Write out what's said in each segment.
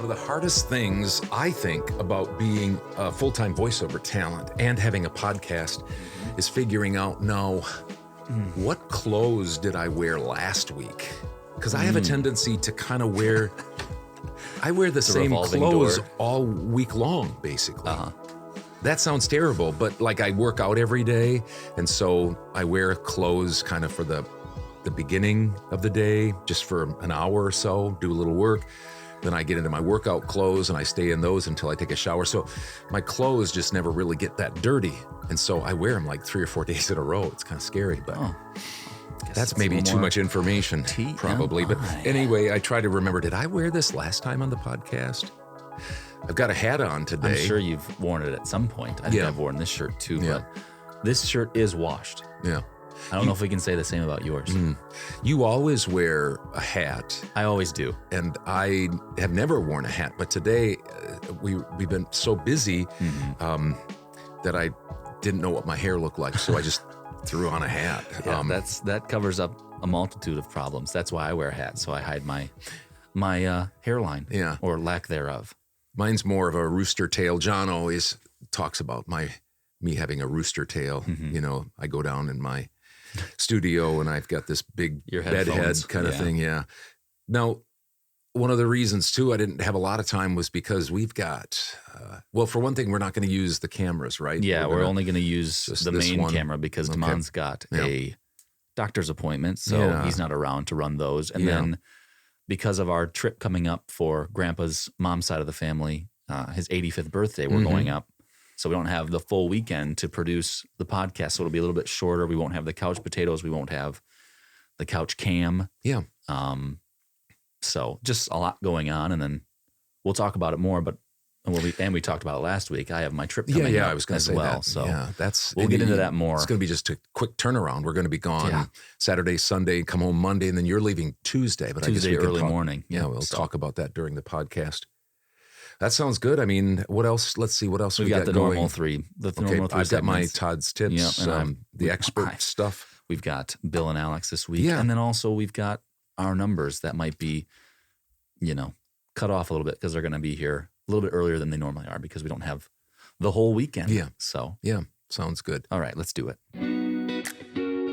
of the hardest things I think about being a full-time voiceover talent and having a podcast is figuring out, what clothes did I wear last week? Because I have a tendency to kind of wear, I wear the same clothes all week long, basically. That sounds terrible, but like I work out every day, and so I wear clothes kind of for the beginning of the day, just for an hour or so, do a little work. Then I get into my workout clothes and I stay in those until I take a shower. So my clothes just never really get that dirty. And so I wear them like 3 or 4 days in a row. It's kind of scary, but that's maybe too much information, probably. But anyway, I try to remember, did I wear this last time on the podcast? I've got a hat on today. I'm sure you've worn it at some point. I think I've worn this shirt too, but this shirt is washed. Yeah. I don't know if we can say the same about yours. You always wear a hat. I always do. And I have never worn a hat, but today we've been so busy that I didn't know what my hair looked like, so I just threw on a hat. That covers up a multitude of problems. That's why I wear a hat, so I hide my hairline or lack thereof. Mine's more of a rooster tail. John always talks about me having a rooster tail. You know, I go down in my studio and I've got this big bed head kind of thing. Yeah. Now, one of the reasons too I didn't have a lot of time was because we've got, well, for one thing, we're not going to use the cameras, right? Yeah, we're only going to use the main camera because Damon's got a doctor's appointment, so he's not around to run those. And then because of our trip coming up for Grandpa's mom's side of the family, his 85th birthday, we're going up. So we don't have the full weekend to produce the podcast, so it'll be a little bit shorter. We won't have the couch potatoes. We won't have the couch cam. Yeah. So just a lot going on, and then we'll talk about it more. But we talked about it last week. I have my trip coming up I was going to say well. that. So we'll get into that more. It's going to be just a quick turnaround. We're going to be gone Saturday, Sunday, come home Monday, and then you're leaving Tuesday. But Tuesday I guess early morning. Yeah, we'll talk about that during the podcast. That sounds good. I mean, what else? Let's see what else we got the going. Normal three. Normal three. I've got my Todd's tips, the expert stuff. We've got Bill and Alex this week, and then also we've got our numbers that might be, cut off a little bit because they're going to be here a little bit earlier than they normally are because we don't have the whole weekend. Yeah. So sounds good. All right, let's do it.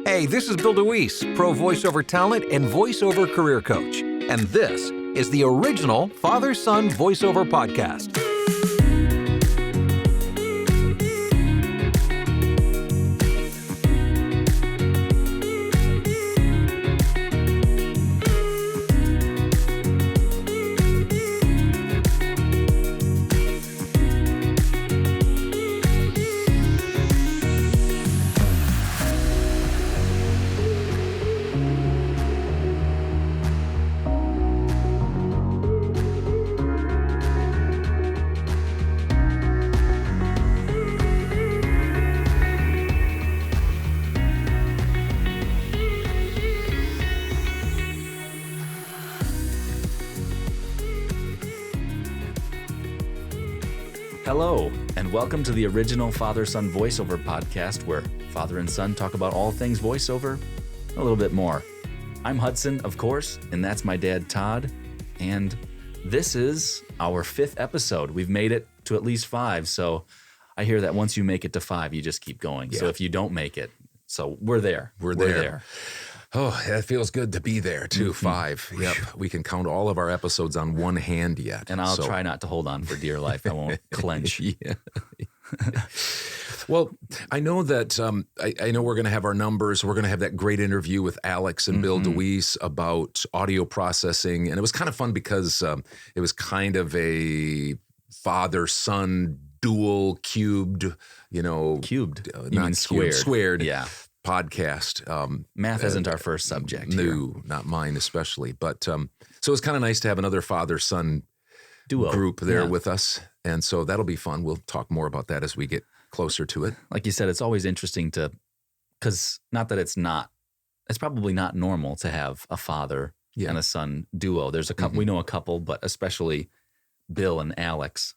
Hey, this is Bill DeWees, pro voiceover talent and voiceover career coach, and this is the original Father-Son Voiceover Podcast. Hello, and welcome to the original Father-Son Voiceover Podcast, where father and son talk about all things voiceover, a little bit more. I'm Hudson, of course, and that's my dad, Todd, and this is our 5th episode. We've made it to at least 5, so I hear that once you make it to 5, you just keep going. So if you don't make it, so we're there. We're there. Oh, that feels good to be there, too. 5. Yep. We can count all of our episodes on one hand yet. And I'll try not to hold on for dear life. I won't clench. Well, I know that I know we're going to have our numbers. We're going to have that great interview with Alex and Bill DeWees about audio processing. And it was kind of fun because it was kind of a father-son dual cubed, Cubed? You mean squared. Squared. Yeah. Podcast. Math isn't our first subject. No, not mine especially. But so it was kind of nice to have another father-son duo group there with us. And so that'll be fun. We'll talk more about that as we get closer to it. Like you said, it's always interesting because not that it's probably not normal to have a father and a son duo. There's a couple, we know a couple, but especially Bill and Alex,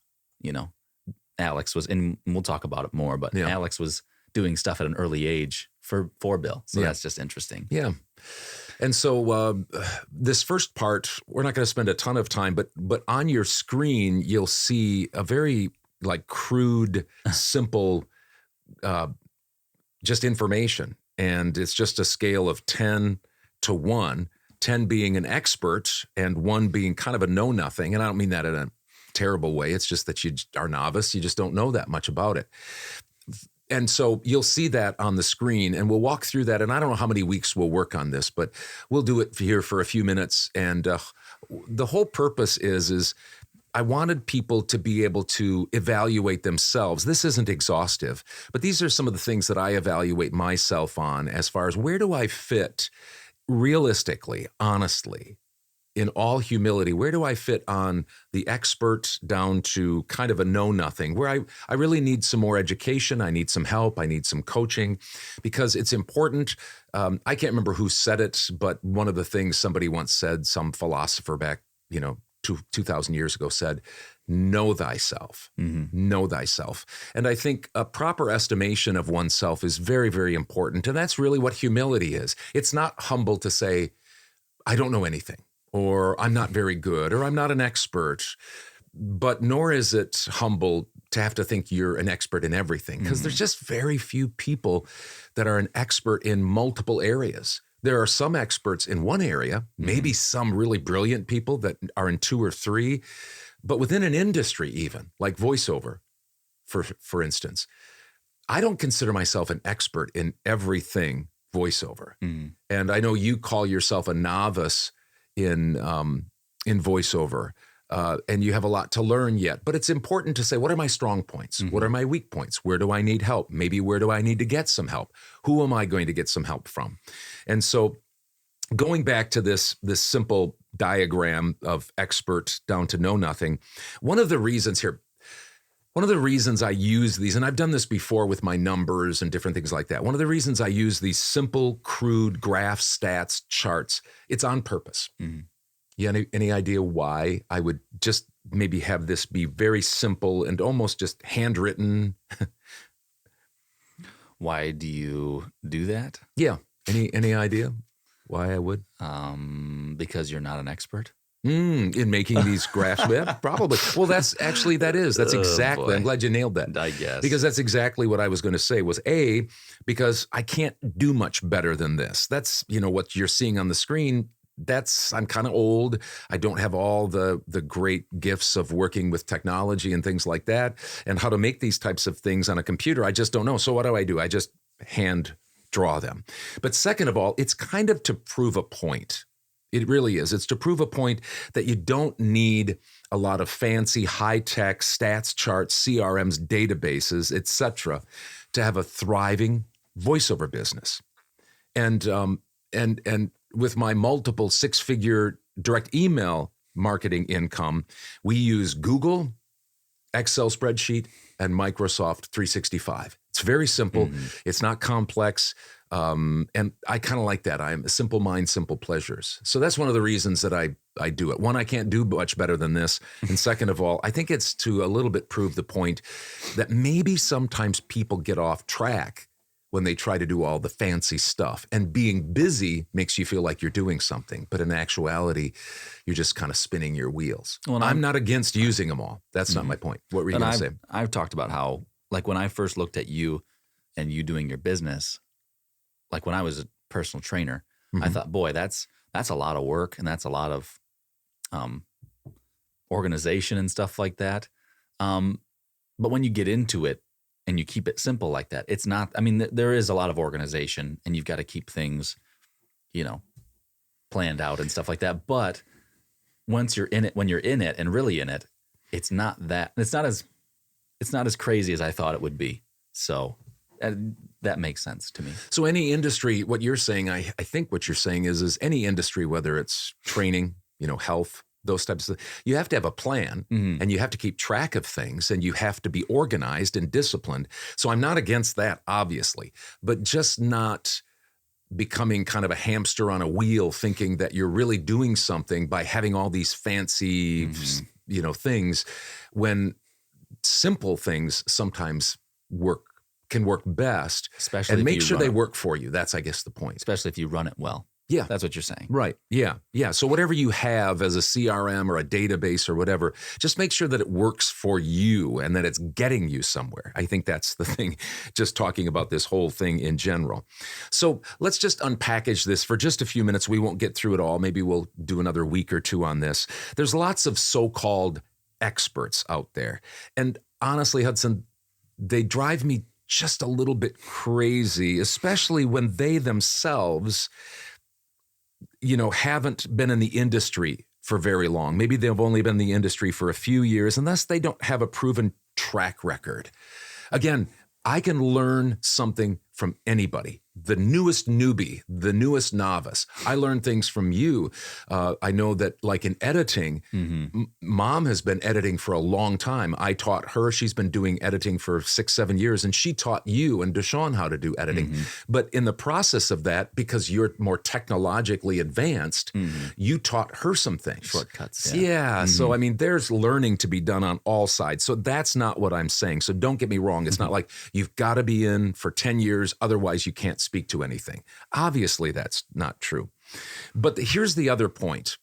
Alex was, and we'll talk about it more, but Alex was doing stuff at an early age for Bill. So that's just interesting. Yeah. And so this first part, we're not going to spend a ton of time, but on your screen, you'll see a very like crude, simple, just information. And it's just a scale of 10 to 1, 10 being an expert and 1 being kind of a know-nothing. And I don't mean that in a terrible way. It's just that you are novice. You just don't know that much about it. And so you'll see that on the screen, and we'll walk through that. And I don't know how many weeks we'll work on this, but we'll do it here for a few minutes. And the whole purpose is I wanted people to be able to evaluate themselves. This isn't exhaustive, but these are some of the things that I evaluate myself on as far as where do I fit realistically, honestly, in all humility, where do I fit on the expert down to kind of a know-nothing, where I really need some more education, I need some help, I need some coaching, because it's important. I can't remember who said it, but one of the things somebody once said, some philosopher back, 2,000 years ago said, know thyself, know thyself. And I think a proper estimation of oneself is very, very important. And that's really what humility is. It's not humble to say, I don't know anything, or I'm not very good, or I'm not an expert, but nor is it humble to have to think you're an expert in everything, because there's just very few people that are an expert in multiple areas. There are some experts in one area, maybe some really brilliant people that are in 2 or 3, but within an industry even, like voiceover, for instance, I don't consider myself an expert in everything voiceover. And I know you call yourself a novice in voiceover, and you have a lot to learn yet. But it's important to say, what are my strong points? What are my weak points? Where do I need help? Maybe where do I need to get some help? Who am I going to get some help from? And so going back to this simple diagram of expert down to know nothing, one of the reasons I use these, and I've done this before with my numbers and different things like that. One of the reasons I use these simple, crude graphs, stats, charts, it's on purpose. You any idea why I would just maybe have this be very simple and almost just handwritten? Why do you do that? Yeah. Any idea why I would? Because you're not an expert? In making these graphs? Yeah, probably. Well, that's exactly, I'm glad you nailed that. I guess. Because that's exactly what I was going to say was because I can't do much better than this. That's, what you're seeing on the screen. I'm kind of old. I don't have all the great gifts of working with technology and things like that, and how to make these types of things on a computer. I just don't know. So what do? I just hand draw them. But second of all, it's kind of to prove a point. It really is. It's to prove a point that you don't need a lot of fancy high-tech stats, charts, CRMs, databases, etc., to have a thriving voiceover business. And with my multiple 6-figure direct email marketing income, we use Google, Excel spreadsheet, and Microsoft 365. It's very simple. It's not complex. And I kind of like that. I'm a simple mind, simple pleasures. So that's one of the reasons that I do it. One, I can't do much better than this. And second of all, I think it's to a little bit prove the point that maybe sometimes people get off track when they try to do all the fancy stuff. And being busy makes you feel like you're doing something. But in actuality, you're just kind of spinning your wheels. Well, I'm not against using them all. That's not my point. What were you going to say? I've talked about how, like when I first looked at you and you doing your business, like when I was a personal trainer, I thought, boy, that's a lot of work and that's a lot of organization and stuff like that. But when you get into it, and you keep it simple like that, it's not, there is a lot of organization and you've got to keep things, planned out and stuff like that. But once you're in it, when you're in it and really in it, it's not as crazy as I thought it would be. So that makes sense to me. So any industry, what you're saying, I think what you're saying is any industry, whether it's training, health, those types of things, you have to have a plan and you have to keep track of things and you have to be organized and disciplined. So I'm not against that, obviously, but just not becoming kind of a hamster on a wheel thinking that you're really doing something by having all these fancy, things, when simple things sometimes can work best. Especially and make sure they work for you. That's, I guess, the point. Especially if you run it well. Yeah. That's what you're saying. Right. Yeah. Yeah. So whatever you have as a CRM or a database or whatever, just make sure that it works for you and that it's getting you somewhere. I think that's the thing, just talking about this whole thing in general. So let's just unpackage this for just a few minutes. We won't get through it all. Maybe we'll do another week or two on this. There's lots of so-called experts out there. And honestly, Hudson, they drive me just a little bit crazy, especially when they themselves haven't been in the industry for very long. Maybe they've only been in the industry for a few years, and thus they don't have a proven track record. Again, I can learn something from anybody. The newest newbie, the newest novice. I learn things from you. I know that like in editing, Mom has been editing for a long time. I taught her. She's been doing editing for 6-7 years, and she taught you and Deshaun how to do editing. But in the process of that, because you're more technologically advanced, you taught her some things. Shortcuts. Yeah. So, I mean, there's learning to be done on all sides. So that's not what I'm saying. So don't get me wrong. It's not like you've got to be in for 10 years. Otherwise, you can't speak to anything. Obviously, that's not true. But here's the other point.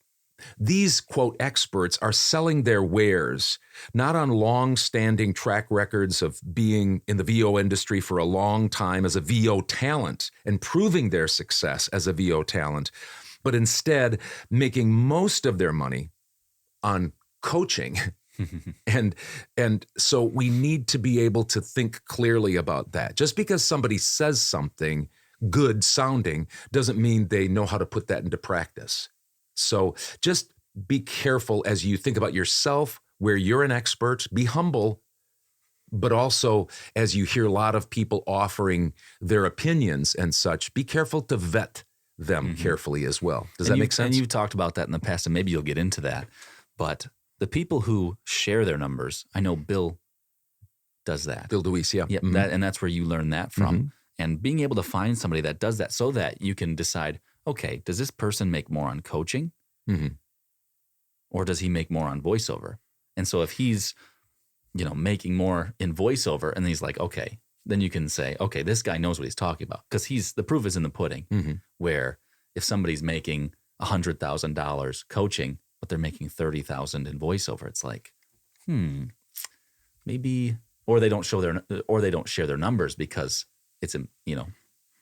These, quote, experts are selling their wares not on long-standing track records of being in the VO industry for a long time as a VO talent and proving their success as a VO talent, but instead making most of their money on coaching. And so we need to be able to think clearly about that. Just because somebody says something good sounding doesn't mean they know how to put that into practice. So just be careful as you think about yourself, where you're an expert. Be humble, but also as you hear a lot of people offering their opinions and such, be careful to vet them carefully as well. Does that make sense? And you've talked about that in the past, and maybe you'll get into that. But the people who share their numbers, I know Bill does that. Bill DeWees, yeah. Yep, and that's where you learn that from. And being able to find somebody that does that so that you can decide, okay, does this person make more on coaching? Or does he make more on voiceover? And so if he's, making more in voiceover and he's like, okay, then you can say, okay, this guy knows what he's talking about, because the proof is in the pudding. Where if somebody's making $100,000 coaching, but they're making $30,000 in voiceover, it's like, maybe, or they don't share their numbers because it's,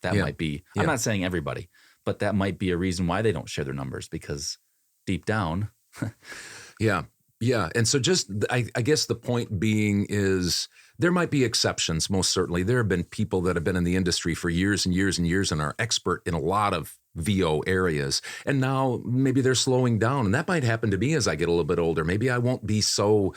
that might be, I'm not saying everybody, but that might be a reason why they don't share their numbers, because deep down. Yeah. And so I guess the point being is there might be exceptions, most certainly. There have been people that have been in the industry for years and years and years and are expert in a lot of VO areas. And now maybe they're slowing down. And that might happen to me as I get a little bit older. Maybe I won't be so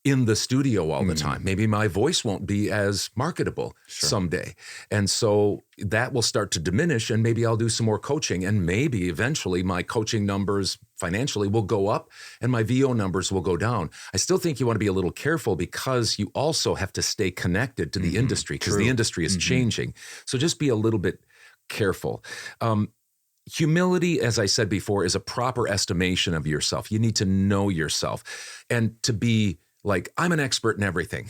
in the studio all the time. Maybe my voice won't be as marketable someday. And so that will start to diminish, and maybe I'll do some more coaching, and maybe eventually my coaching numbers financially will go up and my VO numbers will go down. I still think you want to be a little careful, because you also have to stay connected to the industry, because the industry is changing. So just be a little bit careful. Humility, as I said before, is a proper estimation of yourself. You need to know yourself, and to be like, I'm an expert in everything.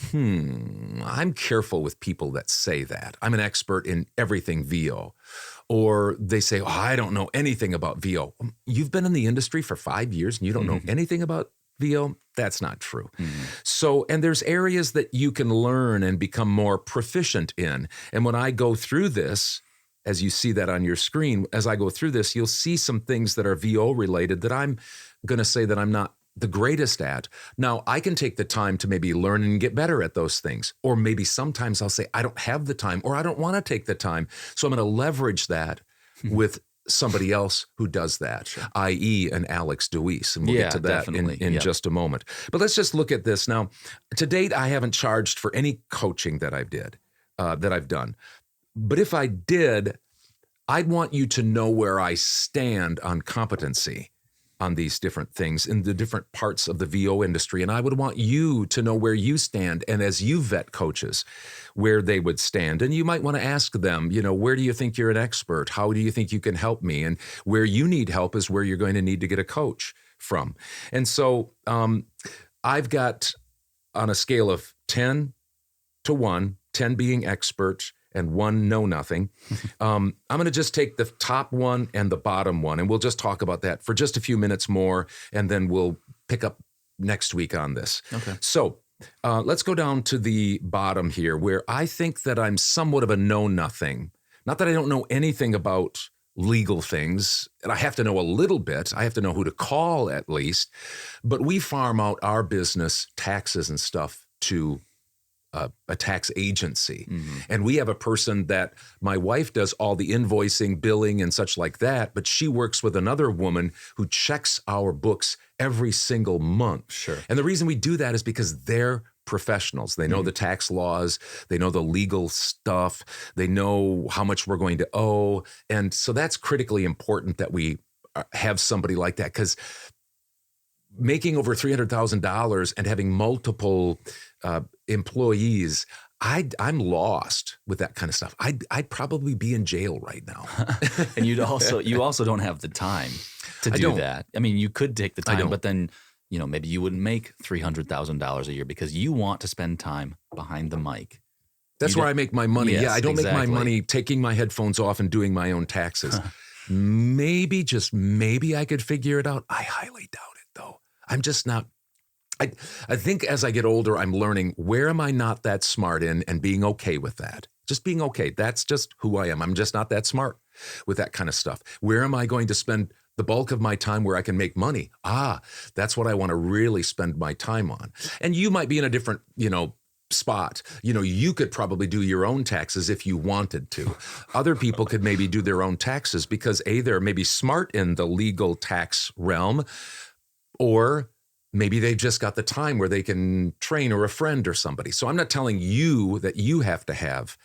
I'm careful with people that say that. I'm an expert in everything VO. Or they say, I don't know anything about VO. You've been in the industry for 5 years and you don't know anything about VO? That's not true. So, and there's areas that you can learn and become more proficient in. And when I go through this, as you see that on your screen, as I go through this, you'll see some things that are VO related that I'm going to say that I'm not the greatest at. Now, I can take the time to maybe learn and get better at those things. Or maybe sometimes I'll say, I don't have the time, or I don't want to take the time. So I'm going to leverage that with somebody else who does that, i.e. an Alex DeWees. And we'll get to that in just a moment. But let's just look at this. Now, to date, I haven't charged for any coaching that I've done. But if I did, I'd want you to know where I stand on competency on these different things in the different parts of the VO industry. And I would want you to know where you stand, and as you vet coaches, where they would stand. And you might want to ask them, where do you think you're an expert? How do you think you can help me? And where you need help is where you're going to need to get a coach from. And so I've got, on a scale of 10 to 1, 10 being expert and one know nothing. I'm going to just take the top one and the bottom one, and we'll just talk about that for just a few minutes more, and then we'll pick up next week on this. Okay. So let's go down to the bottom here, where I think that I'm somewhat of a know nothing. Not that I don't know anything about legal things, and I have to know a little bit. I have to know who to call at least, but we farm out our business taxes and stuff to a tax agency. Mm-hmm. And we have a person that my wife does all the invoicing, billing, and such like that, but she works with another woman who checks our books every single month. Sure. And the reason we do that is because they're professionals. They know the tax laws. They know the legal stuff. They know how much we're going to owe. And so that's critically important that we have somebody like that, because making over $300,000 and having multiple employees, I'm lost with that kind of stuff. I'd probably be in jail right now. And you also don't have the time to do that. I mean, you could take the time, but then maybe you wouldn't make $300,000 a year because you want to spend time behind the mic. That's where I make my money. Yes, I don't make my money taking my headphones off and doing my own taxes. Maybe, just maybe I could figure it out. I highly doubt it, though. I'm just not. I think as I get older, I'm learning where am I not that smart in, and being okay with that. Just being okay. That's just who I am. I'm just not that smart with that kind of stuff. Where am I going to spend the bulk of my time where I can make money? That's what I want to really spend my time on. And you might be in a different, spot. You could probably do your own taxes if you wanted to. Other people could maybe do their own taxes because they're maybe smart in the legal tax realm, or maybe they've just got the time where they can train, or a friend or somebody. So I'm not telling you that you have to have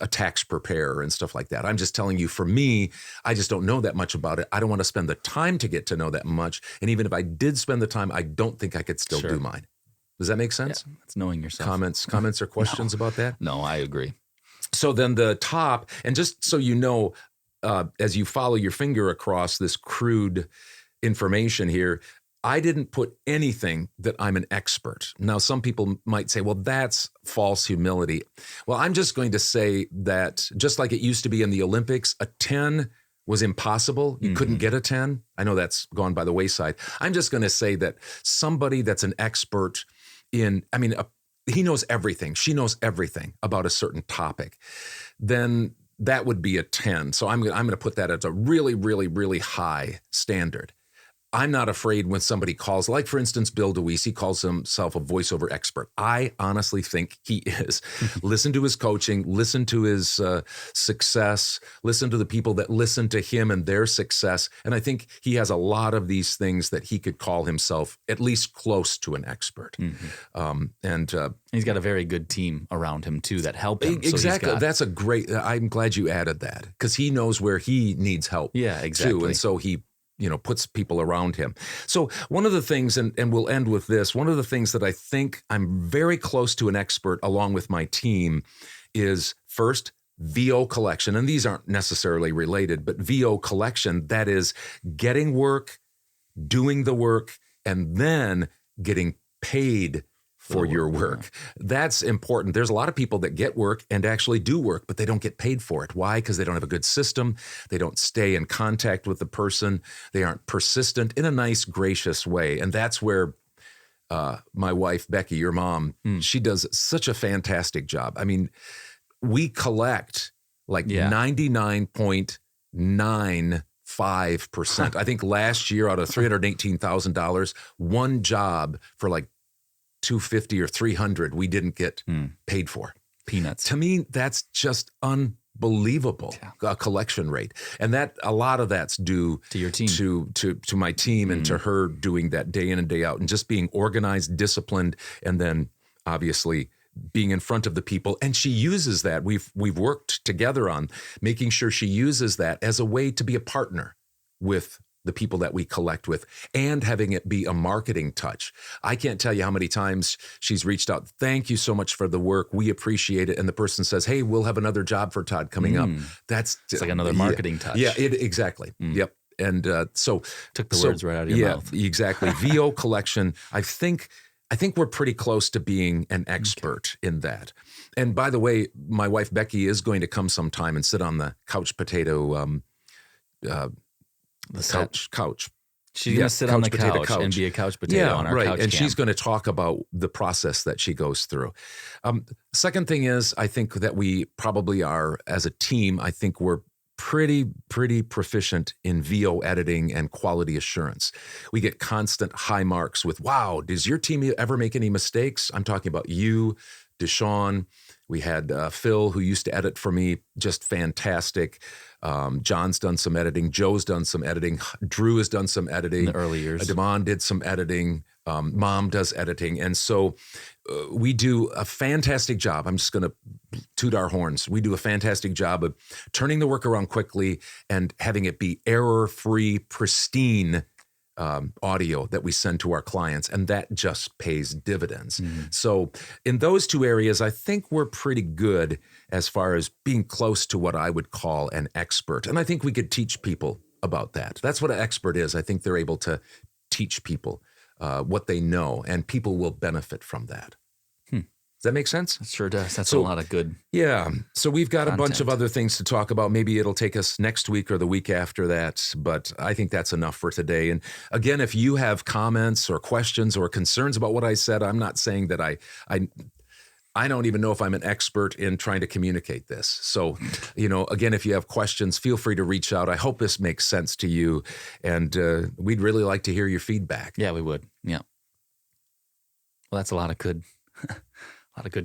a tax preparer and stuff like that. I'm just telling you, for me, I just don't know that much about it. I don't want to spend the time to get to know that much. And even if I did spend the time, I don't think I could still do mine. Does that make sense? Yeah, it's knowing yourself. Comments or questions about that? No, I agree. So then the top, and just so you know, as you follow your finger across this crude information here, I didn't put anything that I'm an expert. Now, some people might say, well, that's false humility. Well, I'm just going to say that just like it used to be in the Olympics, a 10 was impossible. You couldn't get a 10. I know that's gone by the wayside. I'm just going to say that somebody that's an expert he knows everything. She knows everything about a certain topic. Then that would be a 10. So I'm going to put that as a really, really, really high standard. I'm not afraid when somebody calls, like for instance, Bill DeWees, he calls himself a voiceover expert. I honestly think he is. Listen to his coaching, listen to his success, listen to the people that listen to him and their success. And I think he has a lot of these things that he could call himself at least close to an expert. Mm-hmm. He's got a very good team around him too that help him. Exactly. So That's a great, I'm glad you added that, because he knows where he needs help. Yeah, exactly. Too. And so he puts people around him. So one of the things, and we'll end with this, one of the things that I think I'm very close to an expert along with my team is, first, VO collection. And these aren't necessarily related, but VO collection, that is getting work, doing the work, and then getting paid for your work. That's important. There's a lot of people that get work and actually do work, but they don't get paid for it. Why? Because they don't have a good system. They don't stay in contact with the person. They aren't persistent in a nice, gracious way. And that's where my wife, Becky, your mom, she does such a fantastic job. I mean, we collect like 99.95%. I think last year out of $318,000, one job for like $250 or $300 we didn't get paid for. Peanuts. To me, that's just unbelievable collection rate, and that a lot of that's due to your team, to my team, and to her doing that day in and day out, and just being organized, disciplined, and then obviously being in front of the people. And she uses that. We've worked together on making sure she uses that as a way to be a partner with the people that we collect with, and having it be a marketing touch. I can't tell you how many times she's reached out. Thank you so much for the work. We appreciate it. And the person says, hey, we'll have another job for Todd coming up. It's like another marketing touch. Yeah, exactly. Yep. And so took the words right out of your mouth. Yeah, exactly. VO collection. I think I think we're pretty close to being an expert in that. And by the way, my wife Becky is going to come sometime and sit on the couch potato, couch. She's going to sit on the couch and be a couch potato on our couch and cam. she's going to talk about the process that she goes through. Second thing is, I think that we probably are, as a team, I think we're pretty proficient in VO editing and quality assurance. We get constant high marks with, wow, does your team ever make any mistakes? I'm talking about you, Deshaun. We had Phil, who used to edit for me, just fantastic. John's done some editing. Joe's done some editing. Drew has done some editing. In the early years. Damon did some editing. Mom does editing. And so we do a fantastic job. I'm just going to toot our horns. We do a fantastic job of turning the work around quickly and having it be error-free, pristine audio that we send to our clients, and that just pays dividends. So in those two areas, I think we're pretty good as far as being close to what I would call an expert. And I think we could teach people about that. That's what an expert is. I think they're able to teach people what they know, and people will benefit from that. Does that make sense? It sure does. That's a lot of good. Yeah. So we've got content. A bunch of other things to talk about. Maybe it'll take us next week or the week after that, but I think that's enough for today. And again, if you have comments or questions or concerns about what I said, I'm not saying that I don't even know if I'm an expert in trying to communicate this. So, again, if you have questions, feel free to reach out. I hope this makes sense to you, and we'd really like to hear your feedback. Yeah, we would. Yeah. Well, that's a lot of good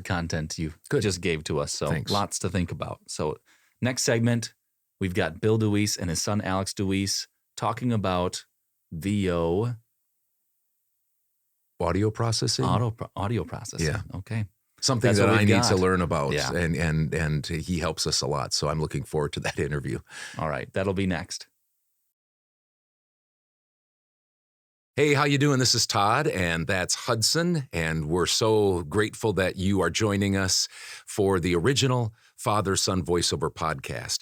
content you just gave to us. So Thanks. Lots to think about. So next segment, we've got Bill DeWees and his son, Alex DeWees, talking about VO. Audio processing? Audio processing. Yeah. Okay. Something That's that what I we've need got. to learn about, Yeah. and he helps us a lot. So I'm looking forward to that interview. All right. That'll be next. Hey, how you doing? This is Todd, and that's Hudson, and we're so grateful that you are joining us for the original Father-Son Voiceover podcast.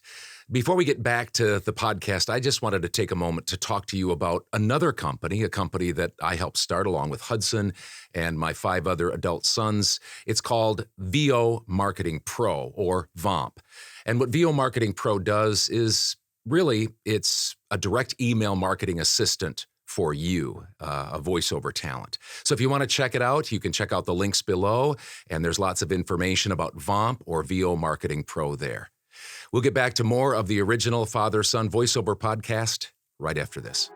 Before we get back to the podcast, I just wanted to take a moment to talk to you about another company, a company that I helped start along with Hudson and my 5 other adult sons. It's called VO Marketing Pro, or VOMP. And what VO Marketing Pro does is really, it's a direct email marketing assistant for you, a voiceover talent. So if you want to check it out, you can check out the links below, and there's lots of information about VOMP or VO Marketing Pro there. We'll get back to more of the original Father-Son Voiceover podcast right after this.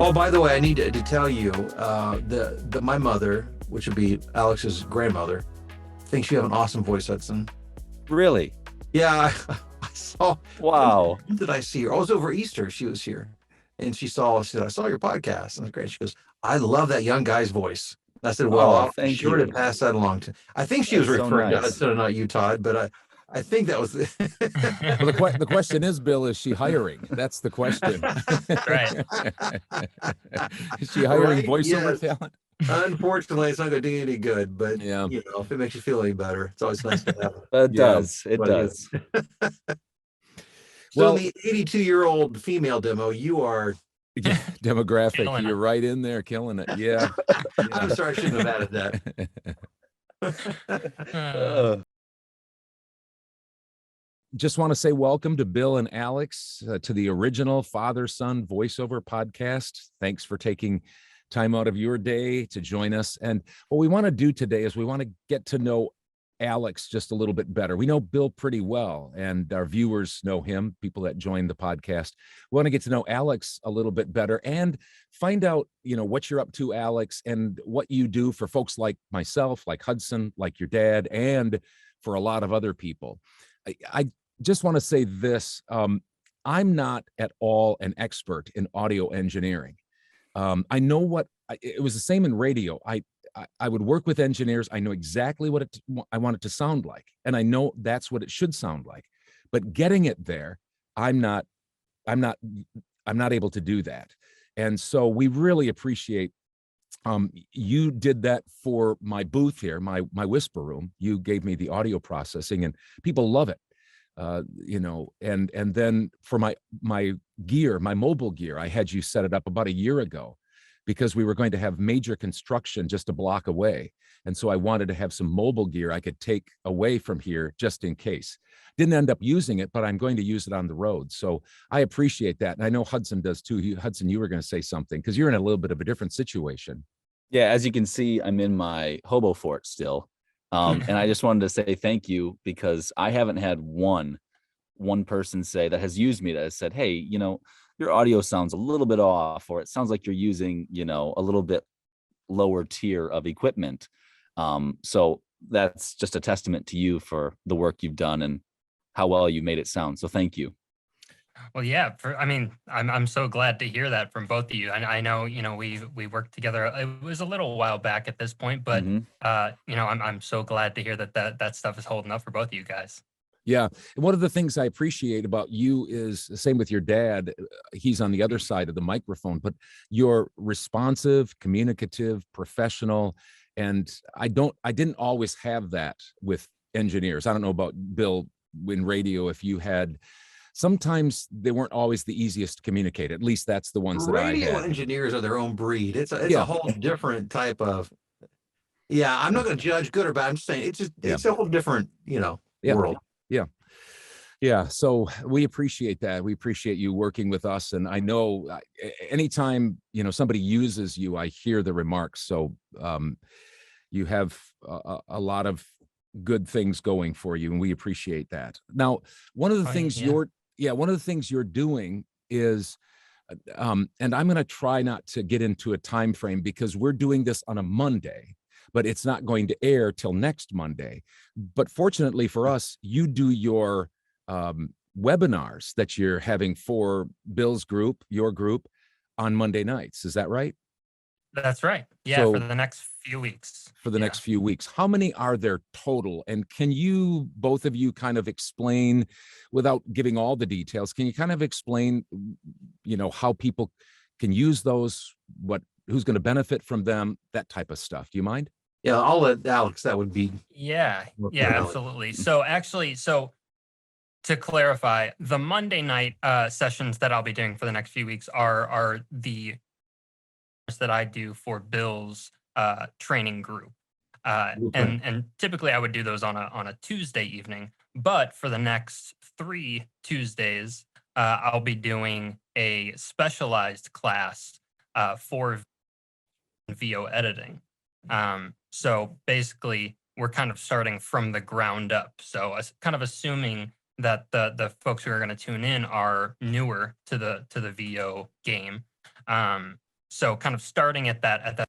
Oh, by the way, I need to tell you that my mother, which would be Alex's grandmother, thinks you have an awesome voice, Hudson. Really? Yeah, I saw. Wow. When did I see her? I was over Easter. She was here, and she said, "I saw your podcast." And that's great. She goes, "I love that young guy's voice." And I said, "Well, I'll be sure to pass that along to." I think she was That's so referring to nice. Hudson and not you, Todd, but I think that was. Well, the question is, Bill, is she hiring? That's the question. Right. Is she hiring Right, voiceover yes. talent? Unfortunately, it's not going to do you any good, but Yeah. if it makes you feel any better, it's always nice to have. It Yeah. does. It But does. So Well- in the 82-year-old female demo, you are. Yeah, demographic. Killing it. You're right in there, killing it. Yeah. I'm sorry, I shouldn't have added that. Just want to say welcome to Bill and Alex to the original Father-Son Voiceover podcast. Thanks for taking time out of your day to join us. And what we want to do today is we want to get to know Alex just a little bit better. We know Bill pretty well, and our viewers know him, people that join the podcast. We want to get to know Alex a little bit better and find out, what you're up to, Alex, and what you do for folks like myself, like Hudson, like your dad, and for a lot of other people. I just want to say this. I'm not at all an expert in audio engineering. I know it was the same in radio. I would work with engineers. I know exactly what I want it to sound like. And I know that's what it should sound like. but getting it there, I'm not able to do that. And so we really appreciate you did that for my booth here, my whisper room. You gave me the audio processing, and people love it. And then for my gear, my mobile gear, I had you set it up about a year ago because we were going to have major construction just a block away. And so I wanted to have some mobile gear I could take away from here just in case. Didn't end up using it, but I'm going to use it on the road. So I appreciate that. And I know Hudson does too. Hudson, you were going to say something because you're in a little bit of a different situation. Yeah, as you can see, I'm in my hobo fort still. And I just wanted to say thank you because I haven't had one person say that has used me that has said, hey, your audio sounds a little bit off, or it sounds like you're using, a little bit lower tier of equipment. So that's just a testament to you for the work you've done and how well you made it sound. So thank you. Well, yeah, I'm so glad to hear that from both of you. And I know, we worked together. It was a little while back at this point, but I'm so glad to hear that stuff is holding up for both of you guys. Yeah. And one of the things I appreciate about you is the same with your dad. He's on the other side of the microphone, but you're responsive, communicative, professional. And I didn't always have that with engineers. I don't know about Bill in radio, if you had. Sometimes they weren't always the easiest to communicate. At least that's the ones that I had. Radio engineers are their own breed. It's a whole different type of. Yeah, I'm not going to judge good or bad. I'm just saying it's a whole different world. Yeah. So we appreciate that. We appreciate you working with us. And I know anytime somebody uses you, I hear the remarks. So you have a lot of good things going for you, and we appreciate that. Now, one of the things you're doing is, and I'm going to try not to get into a time frame because we're doing this on a Monday, but it's not going to air till next Monday. But fortunately for us, you do your webinars that you're having for Bill's group, your group, on Monday nights. Is that right? That's right. Yeah, so, for the next few weeks. Next few weeks. How many are there total? And can you, both of you, kind of explain, without giving all the details, can you kind of explain, how people can use those, who's going to benefit from them, that type of stuff? Do you mind? Yeah, I'll let Alex, that would be. Yeah, absolutely. So to clarify, the Monday night sessions that I'll be doing for the next few weeks are the that I do for Bill's training group. And typically I would do those on a Tuesday evening, but for the next 3 Tuesdays, I'll be doing a specialized class for VO editing. So basically we're kind of starting from the ground up. So kind of assuming that the folks who are going to tune in are newer to the VO game. So kind of starting at that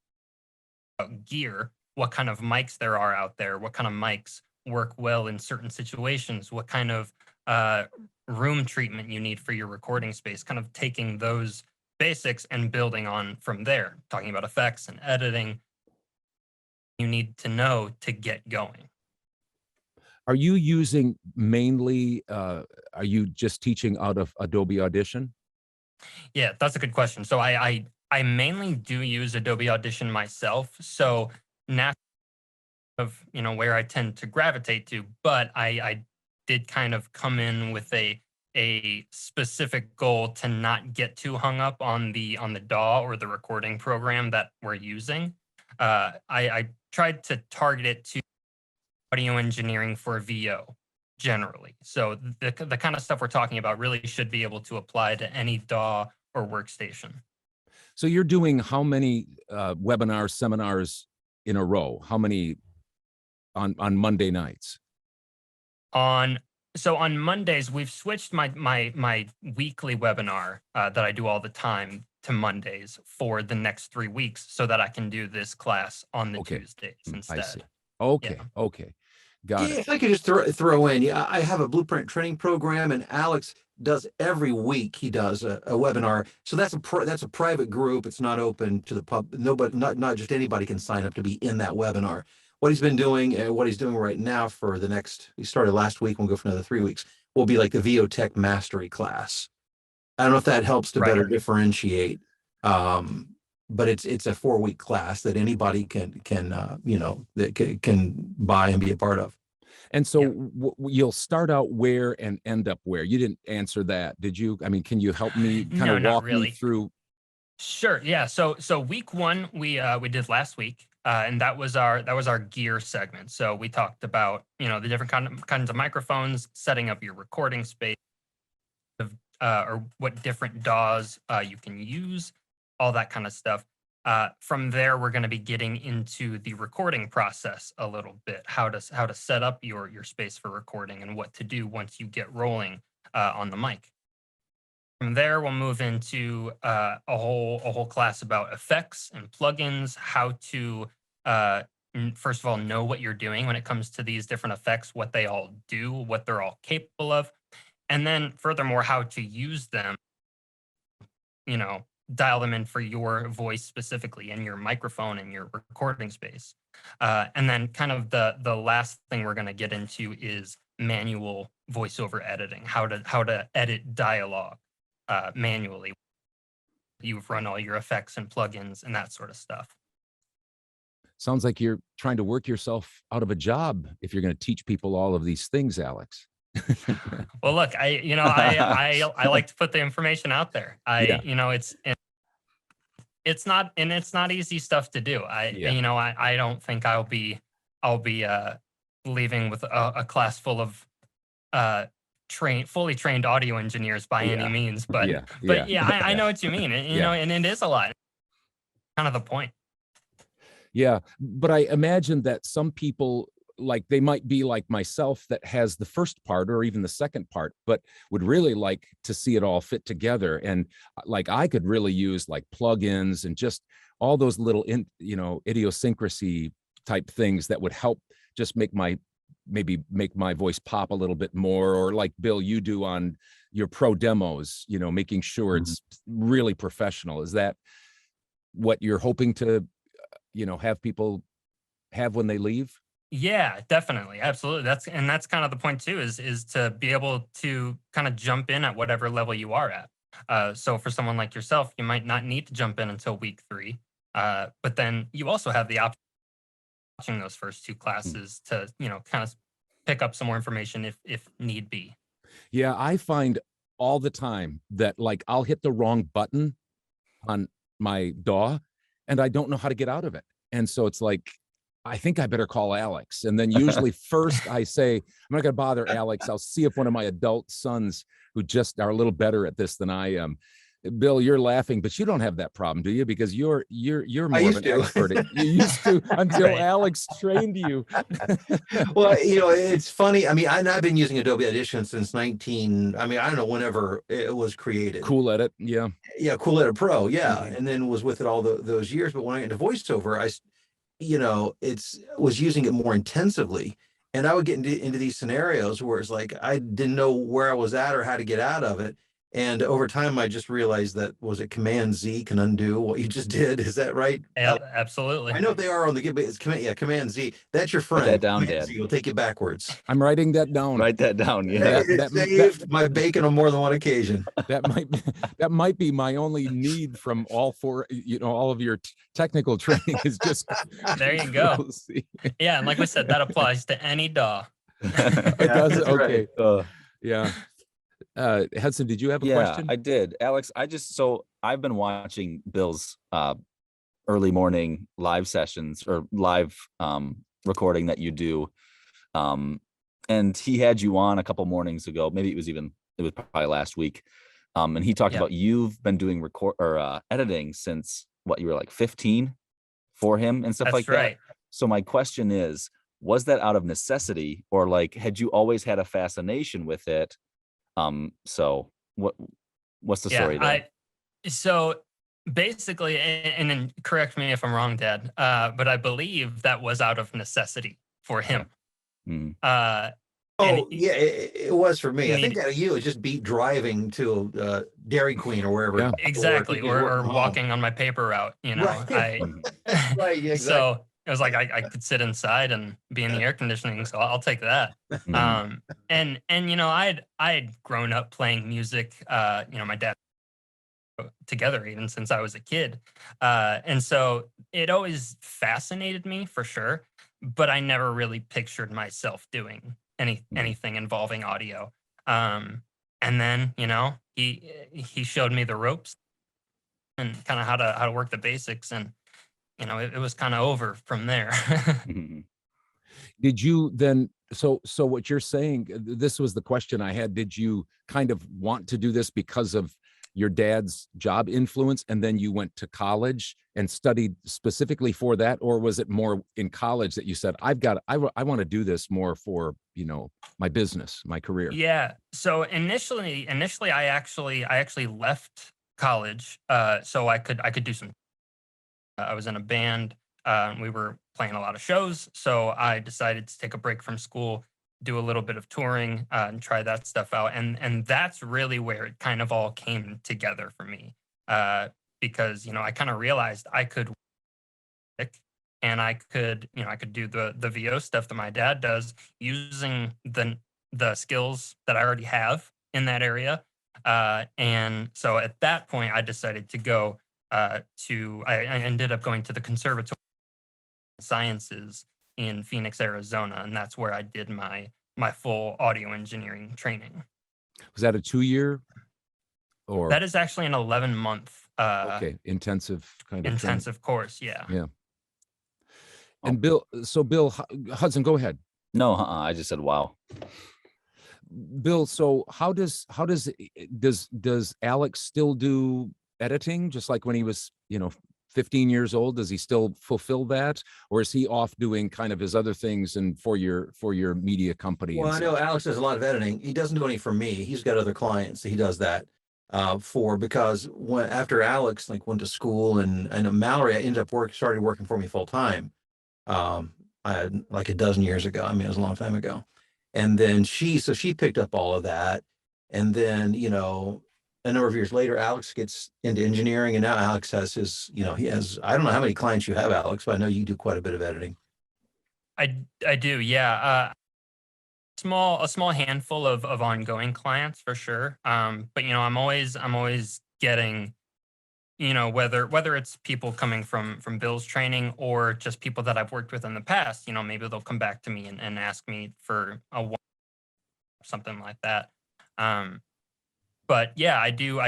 gear, what kind of mics there are out there, what kind of mics work well in certain situations, what kind of room treatment you need for your recording space, kind of taking those basics and building on from there, talking about effects and editing you need to know to get going. Are you using mainly, are you just teaching out of Adobe Audition? Yeah, that's a good question. So I mainly do use Adobe Audition myself. So naturally of, where I tend to gravitate to, but I did kind of come in with a specific goal to not get too hung up on the DAW or the recording program that we're using. I tried to target it to audio engineering for VO generally. So the kind of stuff we're talking about really should be able to apply to any DAW or workstation. So you're doing how many webinars, seminars in a row? How many on Monday nights? So on Mondays, we've switched my weekly webinar that I do all the time to Mondays for the next 3 weeks so that I can do this class on the Tuesdays instead. I see. Okay. Got it. If I could just throw in, I have a blueprint training program, and Alex does every week. He does a webinar. So that's a private group. It's not open to the public. Nobody, not just anybody can sign up to be in that webinar. What he's been doing and what he's doing right now for the next, he started last week, we'll go for another 3 weeks. will be like the VO Tech Mastery class. I don't know if that helps to better differentiate. But it's a 4-week class that anybody can buy and be a part of. And so you'll start out where and end up where? You didn't answer that, did you? I mean, can you help me kind of walk me through? Sure. Yeah. So week 1 we did last week, and that was our gear segment. So we talked about the different kinds of microphones, setting up your recording space, or what different DAWs you can use, all that kind of stuff. From there, we're going to be getting into the recording process a little bit, how to set up your space for recording and what to do once you get rolling on the mic. From there, we'll move into a whole class about effects and plugins, how to first of all know what you're doing when it comes to these different effects, what they all do, what they're all capable of, and then furthermore, how to use them, dial them in for your voice specifically and your microphone and your recording space. And then kind of the last thing we're going to get into is manual voiceover editing, how to edit dialogue manually. You've run all your effects and plugins and that sort of stuff. Sounds like you're trying to work yourself out of a job if you're going to teach people all of these things, Alex. Well, look, I like to put the information out there. It's not easy stuff to do. I don't think I'll be leaving with a class full of fully trained audio engineers by any means. But I know what you mean. And it is a lot. Kind of the point. Yeah, but I imagine that some people, like, they might be like myself that has the first part or even the second part, but would really like to see it all fit together. And like, I could really use like plugins and just all those little idiosyncrasy type things that would help just make my voice pop a little bit more, or like Bill, you do on your pro demos, making sure it's really professional. Is that what you're hoping to have people have when they leave? Yeah, definitely. Absolutely. That's kind of the point too, is to be able to kind of jump in at whatever level you are at. So for someone like yourself, you might not need to jump in until week 3. But then you also have the option of watching those first 2 classes to, kind of pick up some more information if need be. Yeah, I find all the time that like I'll hit the wrong button on my DAW and I don't know how to get out of it. And so it's like, I think I better call Alex. And then usually first I say, I'm not going to bother Alex. I'll see if one of my adult sons who just are a little better at this than I am. Bill, you're laughing, but you don't have that problem, do you? Because you're more of an expert. You used to until Alex trained you. Well, it's funny. I mean, I've been using Adobe Audition since I don't know, whenever it was created. Cool Edit, yeah. Yeah, Cool Edit Pro, yeah. And then was with it all those years. But when I got into VoiceOver, was using it more intensively. And I would get into these scenarios where it's like, I didn't know where I was at or how to get out of it. And over time, I just realized that, was it Command Z can undo what you just did? Is that right? Yeah, absolutely. I know they are on the but it's Command Z. That's your friend. Put that down, Command Dad. Z will take you backwards. I'm writing that down. Write that down. Yeah. It saved my bacon on more than one occasion. That might be my only need from all 4, all of your technical training is just. There you go. Yeah, and like we said, that applies to any DAW. It does. Okay. Right. Yeah. Hudson, did you have a question? Yeah, I did. Alex, I've been watching Bill's early morning live sessions or live recording that you do. And he had you on a couple mornings ago. Maybe it was probably last week. And he talked about you've been doing editing since you were like 15 for him and stuff like that. So my question is, was that out of necessity, or like, had you always had a fascination with it? So what's the story there? So basically, and then correct me if I'm wrong, Dad, but I believe that was out of necessity for him. It was for me. I think that you just beat driving to Dairy Queen or wherever. Yeah. Exactly. Or walking on my paper route, Right. Right. Yeah, exactly. So It was like I could sit inside and be in the air conditioning, so I'll take that. And I had grown up playing music. My dad together even since I was a kid, and so it always fascinated me for sure. But I never really pictured myself doing anything involving audio. And then he showed me the ropes and kind of how to work the basics, and it was kind of over from there. Did you then, so what you're saying, this was the question I had. Did you kind of want to do this because of your dad's job influence, and then you went to college and studied specifically for that? Or was it more in college that you said, I want to do this more for, my business, my career? Yeah. So initially I actually left college so I could do some. I was in a band. We were playing a lot of shows, so I decided to take a break from school, do a little bit of touring, and try that stuff out. And that's really where it kind of all came together for me, because I kind of realized I could work, and I could do the VO stuff that my dad does using the skills that I already have in that area. And so at that point, I decided to go I ended up going to the Conservatory of Sciences in Phoenix, Arizona, and that's where I did my full audio engineering training. Was that a 2-year? Or that is actually an 11-month intensive kind of intensive course. Yeah. And Bill Hudson, go ahead. No, I just said wow. Bill, so how does Alex still do editing just like when he was 15 years old? Does he still fulfill that, or is he off doing kind of his other things and for your media company? Well, I know Alex does a lot of editing. He doesn't do any for me. He's got other clients that he does that because after Alex went to school, and Mallory ended up started working for me full time like a dozen years ago. I mean, it was a long time ago. And then she picked up all of that, and then a number of years later, Alex gets into engineering, and now Alex has his, he has, I don't know how many clients you have, Alex, but I know you do quite a bit of editing. I do, yeah. A small handful of ongoing clients for sure. But I'm always getting, whether it's people coming from Bill's training or just people that I've worked with in the past, maybe they'll come back to me and ask me for something like that. But yeah, I do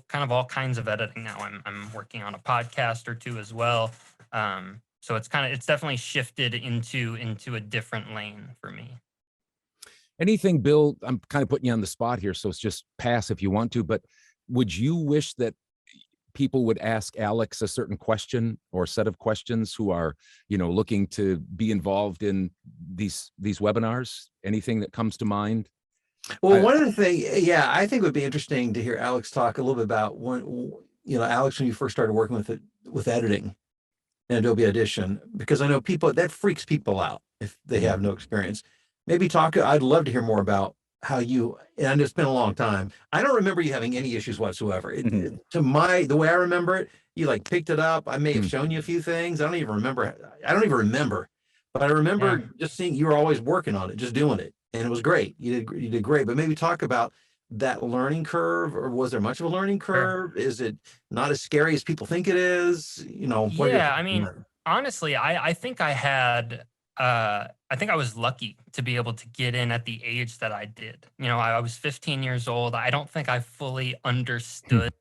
kind of all kinds of editing now. I'm working on a podcast or two as well. So it's definitely shifted into a different lane for me. Anything, Bill, I'm kind of putting you on the spot here, so it's just pass if you want to, but would you wish that people would ask Alex a certain question or set of questions who are, looking to be involved in these webinars? Anything that comes to mind? Well, one of the things, I think it would be interesting to hear Alex talk a little bit about Alex, when you first started working with editing and Adobe Audition, because I know that freaks people out if they have no experience. Maybe I'd love to hear more about how and it's been a long time. I don't remember you having any issues whatsoever. The way I remember it, you picked it up. I may have shown you a few things. I don't even remember, but I remember just seeing you were always working on it, just doing it. And it was great. You did great. But maybe talk about that learning curve, or was there much of a learning curve? Sure. Is it not as scary as people think it is? I mean, honestly, I think I was lucky to be able to get in at the age that I did. I was 15 years old. I don't think I fully understood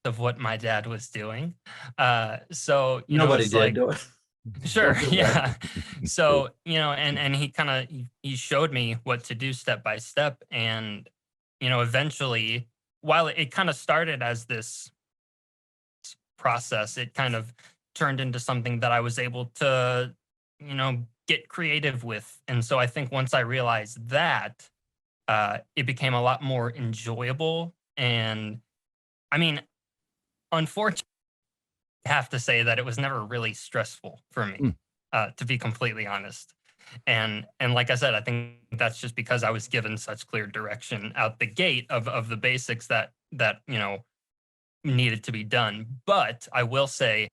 of what my dad was doing. So nobody did. Sure. Yeah. So, and he showed me what to do step by step. And, eventually, while it kind of started as this process, it kind of turned into something that I was able to, get creative with. And so I think once I realized that, it became a lot more enjoyable. And I mean, unfortunately, have to say that it was never really stressful for me, to be completely honest. And like I said, I think that's just because I was given such clear direction out the gate of the basics that needed to be done. But I will say,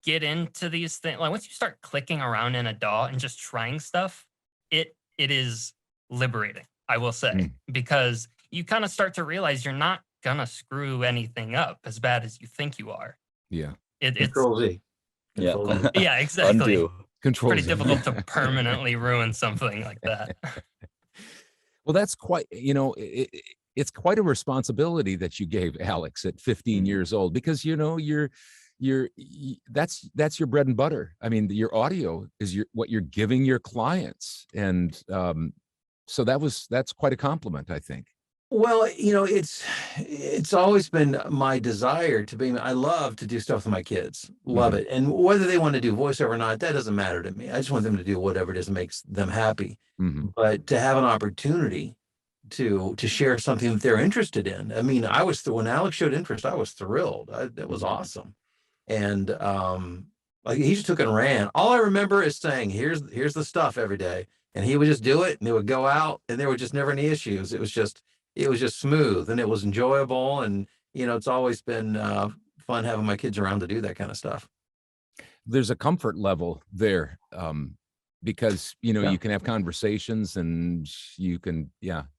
get into these things, like once you start clicking around in a DAW and just trying stuff, it is liberating, I will say, because you kind of start to realize you're not gonna screw anything up as bad as you think you are. Yeah. It's Control Z. Yeah. yeah, exactly. Undo. Control Pretty Z. difficult to permanently ruin something like that. Well, that's quite, it's quite a responsibility that you gave Alex at 15 years old, because, that's your bread and butter. I mean, your audio is what you're giving your clients. And so that's quite a compliment, I think. Well, it's always been my desire to be, I love to do stuff with my kids, love it. And whether they want to do voiceover or not, that doesn't matter to me. I just want them to do whatever it is that makes them happy. But to have an opportunity to share something that they're interested in. I mean, when Alex showed interest, I was thrilled. That was awesome. And like, he just took it and ran. All I remember is saying, here's the stuff every day. And he would just do it, and it would go out, and there were just never any issues. It was just smooth, and it was enjoyable. And, it's always been fun having my kids around to do that kind of stuff. There's a comfort level there, because, you can have conversations, and you can,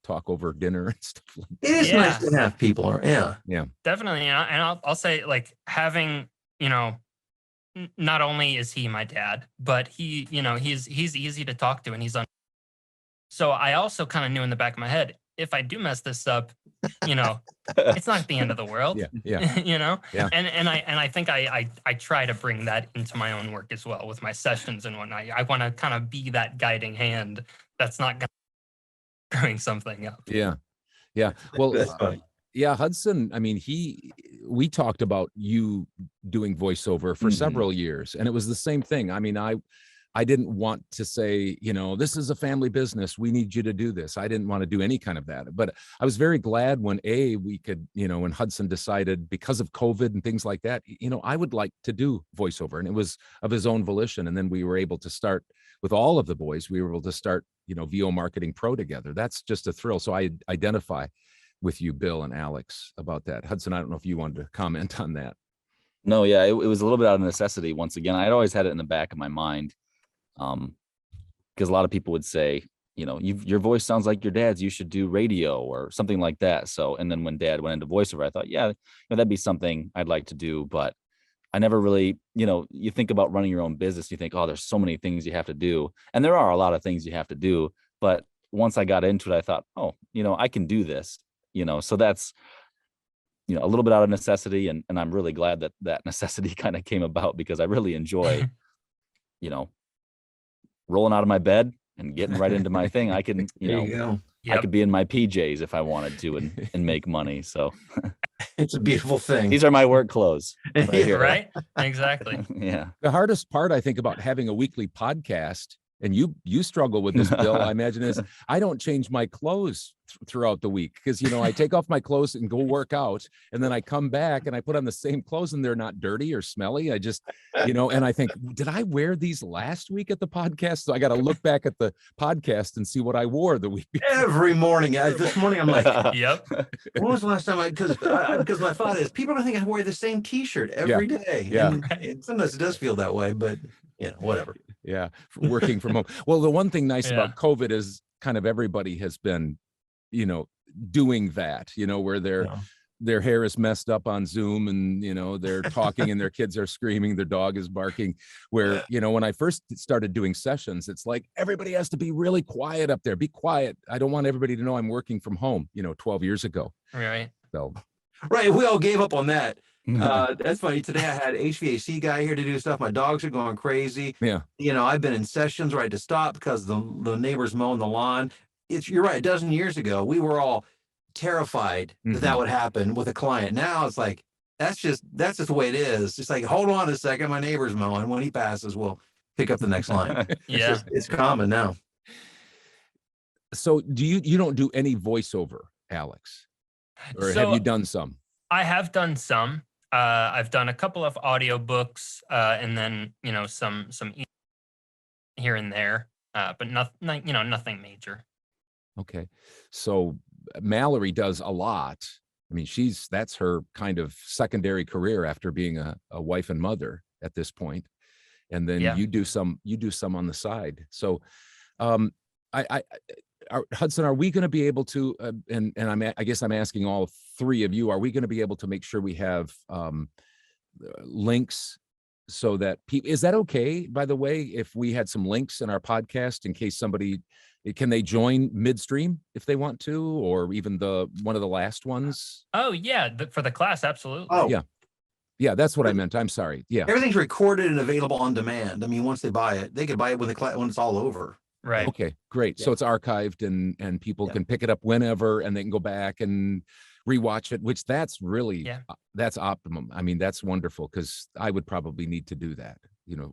talk over dinner and stuff like that. It is nice to have people around. Yeah. Definitely. And I'll say, like, having, not only is he my dad, but he, he's easy to talk to, and so I also kind of knew in the back of my head, if I do mess this up, it's not the end of the world. Yeah. Yeah. And I think I try to bring that into my own work as well with my sessions and whatnot. I want to kind of be that guiding hand that's not going to screwing something up. Yeah. Well, Hudson, I mean, we talked about you doing voiceover for several years, and it was the same thing. I mean, I didn't want to say, this is a family business, we need you to do this. I didn't want to do any kind of that. But I was very glad when we could, when Hudson decided, because of COVID and things like that, I would like to do voiceover, and it was of his own volition. And then we were able to start with all of the boys. We were able to start, VO Marketing Pro together. That's just a thrill. So I identify with you, Bill and Alex, about that. Hudson, I don't know if you wanted to comment on that. No, yeah, it was a little bit out of necessity. Once again, I'd always had it in the back of my mind. Because a lot of people would say, your voice sounds like your dad's, you should do radio or something like that. So, and then when Dad went into voiceover, I thought, that'd be something I'd like to do. But I never really, you think about running your own business, you think, oh, there's so many things you have to do. And there are a lot of things you have to do. But once I got into it, I thought, oh, I can do this, so that's, a little bit out of necessity. And I'm really glad that necessity kind of came about, because I really enjoy, rolling out of my bed and getting right into my thing. I can, I could be in my PJs if I wanted to and make money. So it's a beautiful thing. These are my work clothes. Right here. Right? Exactly. Yeah. The hardest part, I think, about having a weekly podcast, and you struggle with this, Bill, I imagine, is I don't change my clothes throughout the week, because I take off my clothes and go work out, and then I come back and I put on the same clothes, and they're not dirty or smelly. I just and I think, did I wear these last week at the podcast? So I got to look back at the podcast and see what I wore the week before. Every morning. This morning I'm like, yep. When was the last time because my thought is, people don't think I wear the same t-shirt every day. Yeah. And sometimes it does feel that way, but whatever. Yeah, working from home. Well, the one thing nice about COVID is kind of everybody has been, doing that, where their hair is messed up on Zoom, and, they're talking and their kids are screaming, their dog is barking, where, when I first started doing sessions, it's like, everybody has to be really quiet up there. Be quiet. I don't want everybody to know I'm working from home, 12 years ago. Right. So. Right. We all gave up on that. That's funny. Today I had HVAC guy here to do stuff. My dogs are going crazy. Yeah. I've been in sessions where I had to stop because the neighbors mowing the lawn. You're right. A dozen years ago, we were all terrified that would happen with a client. Now it's like, that's just the way it is. It's like, hold on a second, my neighbor's mowing. When he passes, we'll pick up the next line. It's common now. So you don't do any voiceover, Alex? Or have you done some? I have done some. I've done a couple of audiobooks, and then some here and there, but nothing major. Okay, so Mallory does a lot. I mean, that's her kind of secondary career after being a wife and mother. at this point, and then Yeah. you do some on the side. So, Hudson, are we going to be able to? And I guess I'm asking all three of you: are we going to be able to make sure we have links so that people? Is that okay? By the way, if we had some links in our podcast in case somebody. Can they join midstream if they want to, or even one of the last ones? Oh yeah, for the class, absolutely. Oh yeah, that's what I meant. I'm sorry. Yeah, everything's recorded and available on demand. I mean, once they buy it, they could buy it when it's all over. Right. Okay, great. Yeah. So it's archived and people can pick it up whenever, and they can go back and rewatch it. Which that's really that's optimum. I mean, that's wonderful because I would probably need to do that.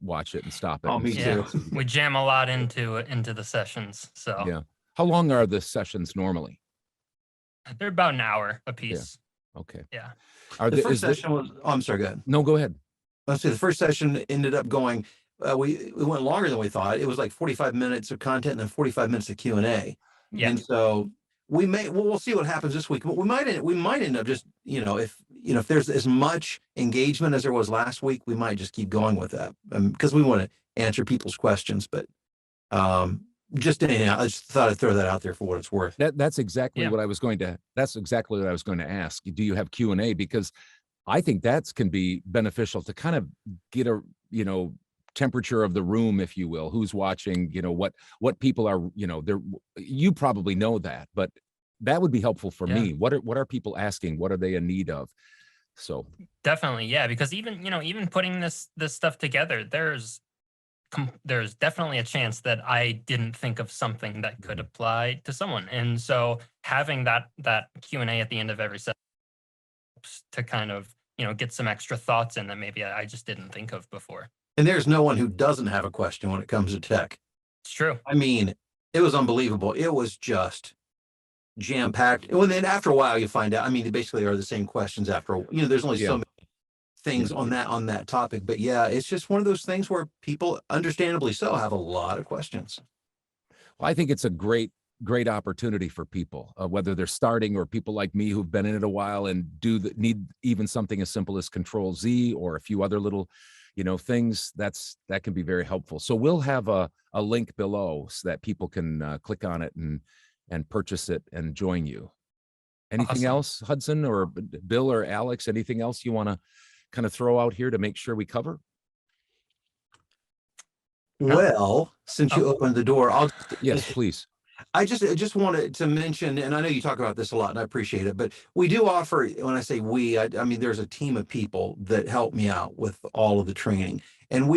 Watch it and stop it. Oh, me too. We jam a lot into the sessions. So yeah. How long are the sessions normally? They're about an hour a piece. Yeah. Okay. Yeah. The first session was. Oh, I'm sorry. Go ahead. No, go ahead. Let's say the first session ended up going. We went longer than we thought. It was like 45 minutes of content and then 45 minutes of Q&A. Yeah. And so we'll see what happens this week. But we might end up just if there's as much engagement as there was last week, we might just keep going with that because we want to answer people's questions. But just anyhow, I just thought I'd throw that out there for what it's worth. That's exactly what I was going to. That's exactly what I was going to ask. Do you have Q&A? Because I think that can be beneficial to kind of get a temperature of the room, if you will, who's watching, what people are, you probably know that, but that would be helpful for me. What are people asking? What are they in need of? So definitely. Yeah. Because even putting this stuff together, there's definitely a chance that I didn't think of something that could apply to someone. And so having that Q&A at the end of every session to kind of, get some extra thoughts in that maybe I just didn't think of before. And there's no one who doesn't have a question when it comes to tech. It's true. I mean, it was unbelievable. It was just jam-packed. And then after a while, you find out, I mean, they basically are the same questions after, there's only so many things on that topic. But yeah, it's just one of those things where people, understandably so, have a lot of questions. Well, I think it's a great opportunity for people, whether they're starting or people like me who've been in it a while and need even something as simple as Control-Z or a few other little things that can be very helpful. So we'll have a link below so that people can click on it and purchase it and join you. Anything else, Hudson or Bill or Alex? Anything else you want to kind of throw out here to make sure we cover? Well, since you opened the door, yes, please. I just wanted to mention, and I know you talk about this a lot, and I appreciate it, but we do offer, when I say we, I mean, there's a team of people that help me out with all of the training, and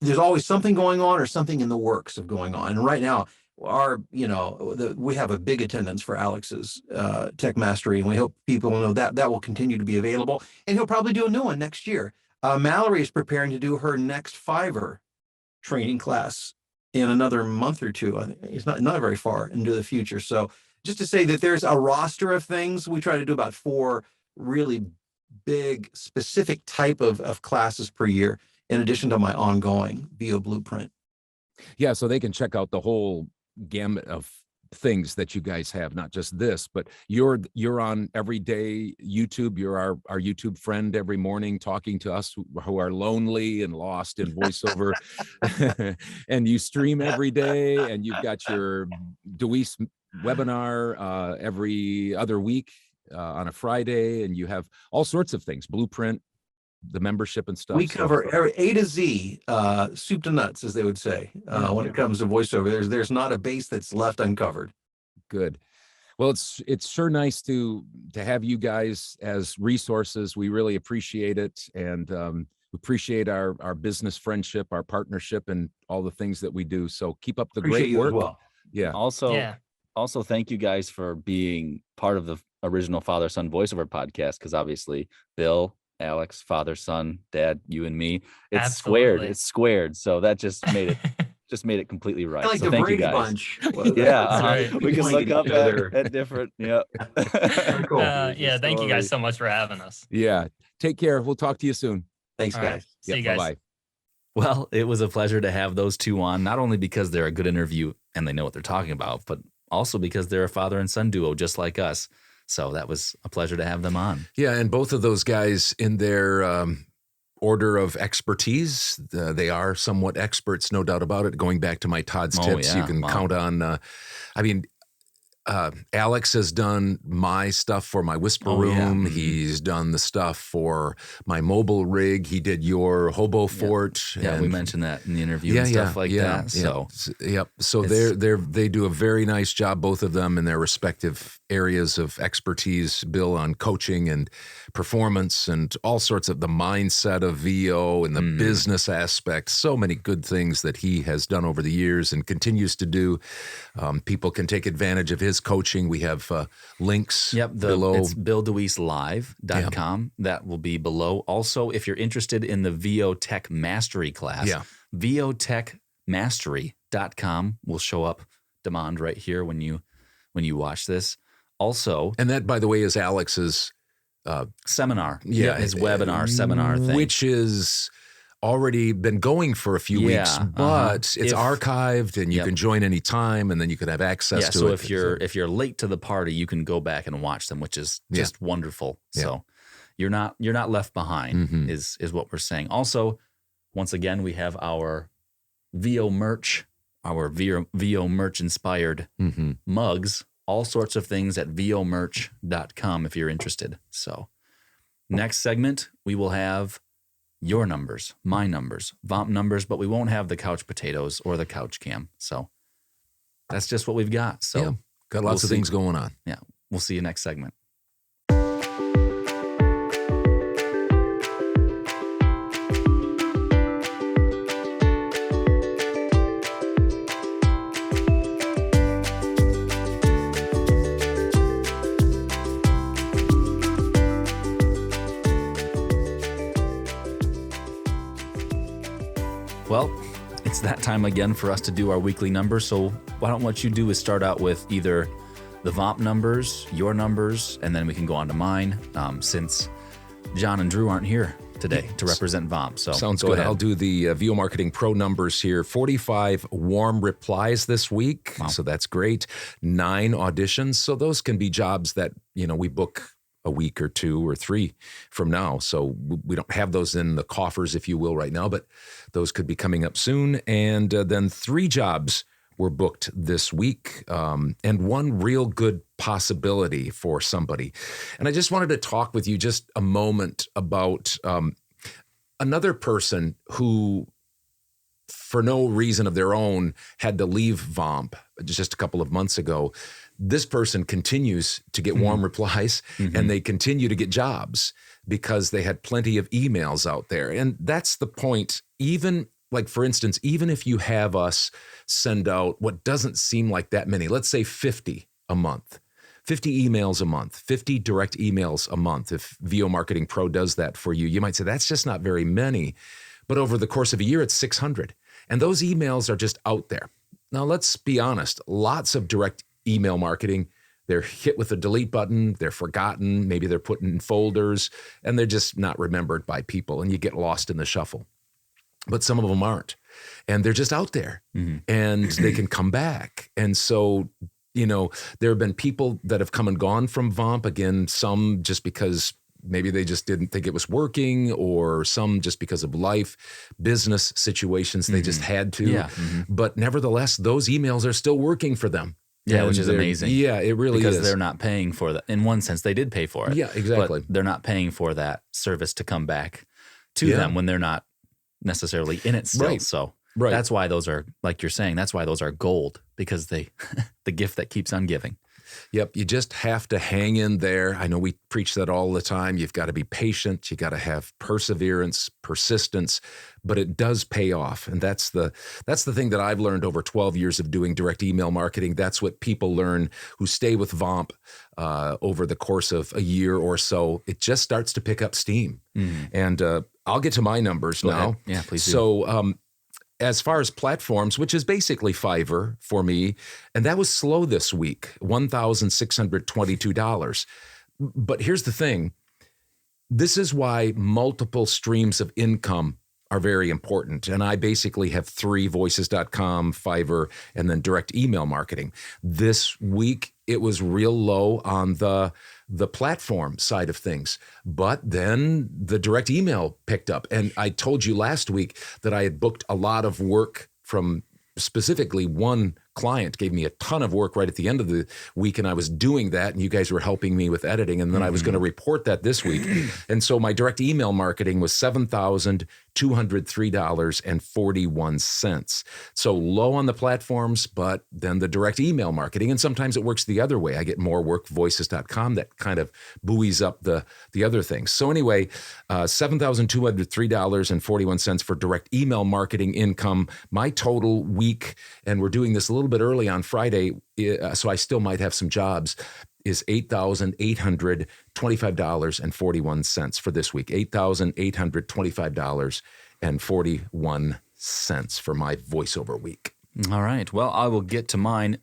there's always something going on or something in the works of going on. And right now, we have a big attendance for Alex's Tech Mastery, and we hope people know that will continue to be available, and he'll probably do a new one next year. Mallory is preparing to do her next Fiverr training class in another month or two. I think it's not very far into the future. So just to say that there's a roster of things. We try to do about 4 really big specific type of classes per year, in addition to my ongoing VO Blueprint. Yeah, so they can check out the whole gamut of things that you guys have, not just this, but you're on everyday YouTube. You're our YouTube friend every morning, talking to us who are lonely and lost in voiceover. And you stream every day, and you've got your DeWess webinar every other week on a Friday, and you have all sorts of things, Blueprint, the membership and stuff. We cover A to Z, soup to nuts, as they would say, when it comes to voiceover. There's not a base that's left uncovered. Good. Well, it's sure nice to have you guys as resources. We really appreciate it, and appreciate our business friendship, our partnership, and all the things that we do. So keep up the great work. Well. Yeah. Also, thank you guys for being part of the original Father Son Voiceover podcast, because obviously Bill, Alex, father, son, dad, you and me, it's squared. So that just made it completely right. Like so the thank Brady you guys. Bunch. Right. We can look up at different. Yeah. Cool. Thank you guys so much for having us. Yeah. Take care. We'll talk to you soon. Thanks, guys. Right. See you guys. Bye-bye. Well, it was a pleasure to have those two on, not only because they're a good interview and they know what they're talking about, but also because they're a father and son duo just like us. So that was a pleasure to have them on. Yeah, and both of those guys in their order of expertise, they are somewhat experts, no doubt about it. Going back to my Todd's tips, you can count on, Alex has done my stuff for my whisper room. He's done the stuff for my mobile rig. He did your hobo fort. Yeah, we mentioned that in the interview and stuff like that. So, So they do a very nice job, both of them, in their respective areas of expertise. Bill on coaching and performance and all sorts of the mindset of VO and the business aspect. So many good things that he has done over the years and continues to do. People can take advantage of his coaching. We have links below. It's BillDeWeesLive.com. That will be below. Also, if you're interested in the VO Tech Mastery class, VOTechMastery.com will show up demand right here when you watch this. Also, and that, by the way, is Alex's seminar. His webinar seminar thing, which is already been going for a few weeks, but it's archived and you can join any time, and then you can have access to it. So if you're late to the party, you can go back and watch them, which is just wonderful. So you're not left behind is what we're saying. Also, once again, we have our VO merch, our VO merch inspired mugs, all sorts of things at vomerch.com if you're interested. So next segment, we will have your numbers, my numbers, VOMP numbers, but we won't have the couch potatoes or the couch cam. So that's just what we've got. So got lots of things going on. Yeah. We'll see you next segment. Well, it's that time again for us to do our weekly numbers. So why don't what you do is start out with either the VOMP numbers, your numbers, and then we can go on to mine, since John and Drew aren't here today to represent VOMP. So sounds good. Ahead. I'll do the VO Marketing Pro numbers here. 45 warm replies this week. Wow. So that's great. 9 auditions. So those can be jobs that, we book a week or 2 or 3 from now. So we don't have those in the coffers, if you will, right now, but those could be coming up soon. And then 3 jobs were booked this week, and 1 real good possibility for somebody. And I just wanted to talk with you just a moment about another person who, for no reason of their own, had to leave VOMP just a couple of months ago. This person continues to get warm replies, and they continue to get jobs because they had plenty of emails out there. And that's the point. Even like, for instance, even if you have us send out what doesn't seem like that many, let's say 50 a month, 50 emails a month, 50 direct emails a month. If VO Marketing Pro does that for you, you might say that's just not very many. But over the course of a year, it's 600. And those emails are just out there. Now, let's be honest. Lots of direct email marketing, they're hit with a delete button, they're forgotten, maybe they're put in folders, and they're just not remembered by people, and you get lost in the shuffle. But some of them aren't, and they're just out there, and they can come back. And so, there have been people that have come and gone from VOMP, again, some just because maybe they just didn't think it was working, or some just because of life, business situations, they just had to. Yeah. But nevertheless, those emails are still working for them. Yeah, which is amazing. Yeah, it really is. Because they're not paying for that. In one sense, they did pay for it. Yeah, exactly. But they're not paying for that service to come back to them when they're not necessarily in it still. Right. So that's why those are, like you're saying, that's why those are gold, because the gift that keeps on giving. Yep, you just have to hang in there. I know we preach that all the time. You've got to be patient. You got to have perseverance, persistence, but it does pay off. And that's the thing that I've learned over 12 years of doing direct email marketing. That's what people learn who stay with VOMP over the course of a year or so. It just starts to pick up steam. And I'll get to my numbers now. Ahead. Yeah, please do. So as far as platforms, which is basically Fiverr for me, and that was slow this week, $1,622. But here's the thing. This is why multiple streams of income are very important. And I basically have 3: voices.com, Fiverr, and then direct email marketing. This week, it was real low on the the platform side of things. But then the direct email picked up. And I told you last week that I had booked a lot of work from specifically one client gave me a ton of work right at the end of the week, and I was doing that, and you guys were helping me with editing, and then I was going to report that this week. And so my direct email marketing was $7,203.41. So low on the platforms, but then the direct email marketing, and sometimes it works the other way. I get more work, voices.com, that kind of buoys up the other things. So anyway, $7,203.41 for direct email marketing income. My total week, and we're doing this a little bit early on Friday, so I still might have some jobs, is $8,825.41 for this week. $8,825.41 for my voiceover week. All right. Well, I will get to mine.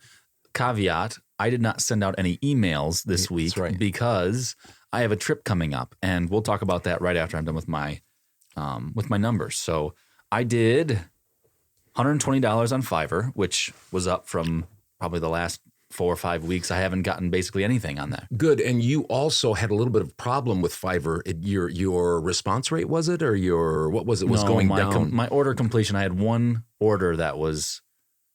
Caveat, I did not send out any emails this week because I have a trip coming up, and we'll talk about that right after I'm done with my numbers. So I did $120 on Fiverr, which was up from probably the last 4 or 5 weeks. I haven't gotten basically anything on that. Good. And you also had a little bit of problem with Fiverr. Your response rate, was it? Or what was it? Was going down? My order completion, I had one order that was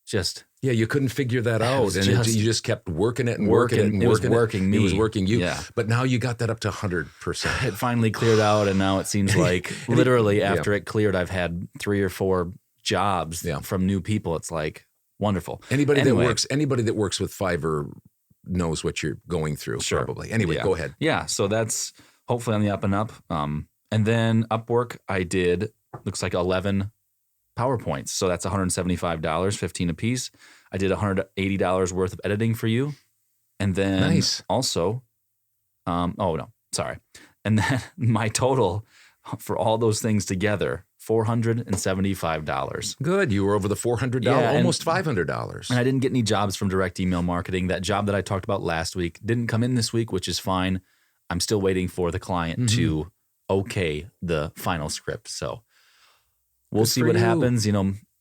just... Yeah, you couldn't figure that out. And you just kept working it and working it and it working was working me. It was working you. Yeah. But now you got that up to 100%. It finally cleared out, and now it seems like literally after it cleared, I've had 3 or 4 jobs from new people. It's like wonderful. Anybody that works with Fiverr knows what you're going through, probably. Anyway, go ahead. Yeah, so that's hopefully on the up and up. And then Upwork, I did looks like 11 PowerPoints. So that's $175, 15 a piece. I did $180 worth of editing for you. And then also, and then my total for all those things together, $475. Good. You were over the $400, almost $500. And I didn't get any jobs from direct email marketing. That job that I talked about last week didn't come in this week, which is fine. I'm still waiting for the client to okay the final script. So we'll see what happens.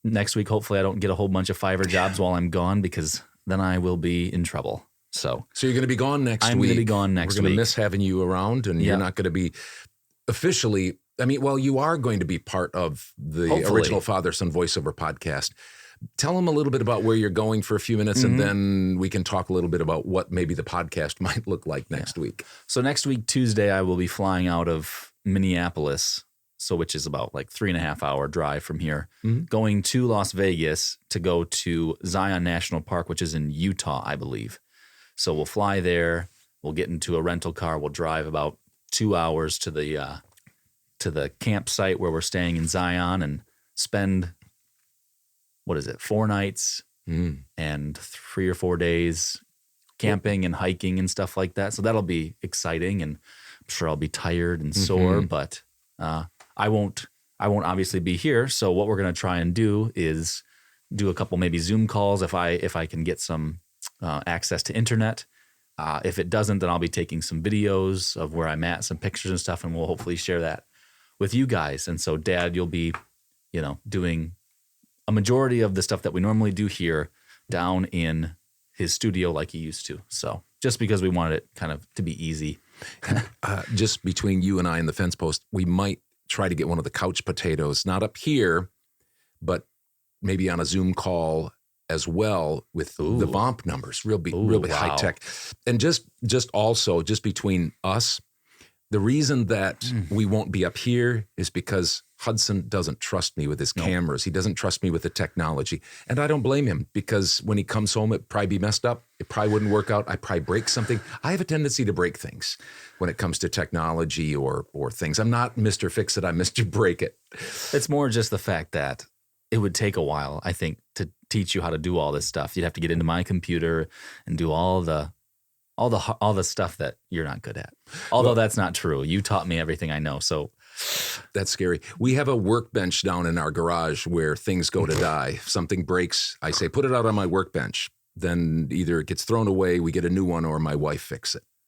Next week, hopefully I don't get a whole bunch of Fiverr jobs while I'm gone, because then I will be in trouble. So you're going to be gone next week. I'm going to be gone next week. We're going to miss having you around, and you're not going to be officially... you are going to be part of the original Father-Son Voiceover podcast. Tell them a little bit about where you're going for a few minutes, and then we can talk a little bit about what maybe the podcast might look like next week. So next week, Tuesday, I will be flying out of Minneapolis, which is about like 3.5 hour drive from here, going to Las Vegas to go to Zion National Park, which is in Utah, I believe. So we'll fly there. We'll get into a rental car. We'll drive about 2 hours to the campsite where we're staying in Zion and spend, 4 nights and 3 or 4 days camping and hiking and stuff like that. So that'll be exciting, and I'm sure I'll be tired and sore, but I won't obviously be here. So what we're going to try and do is do a couple maybe Zoom calls if I can get some access to internet. If it doesn't, then I'll be taking some videos of where I'm at, some pictures and stuff, and we'll hopefully share that with you guys. And so Dad, you'll be, doing a majority of the stuff that we normally do here down in his studio like he used to. So just because we wanted it kind of to be easy. Just between you and I and the fence post, we might try to get one of the couch potatoes, not up here, but maybe on a Zoom call as well with the VOMP numbers, really high tech. And just between us, the reason that we won't be up here is because Hudson doesn't trust me with his cameras. He doesn't trust me with the technology. And I don't blame him, because when he comes home, it'd probably be messed up. It probably wouldn't work out. I'd probably break something. I have a tendency to break things when it comes to technology or things. I'm not Mr. Fix It, I'm Mr. Break It. It's more just the fact that it would take a while, I think, to teach you how to do all this stuff. You'd have to get into my computer and do all the stuff that you're not good at. Although that's not true. You taught me everything I know. So that's scary. We have a workbench down in our garage where things go to die. If something breaks, I say, put it out on my workbench. Then either it gets thrown away, we get a new one, or my wife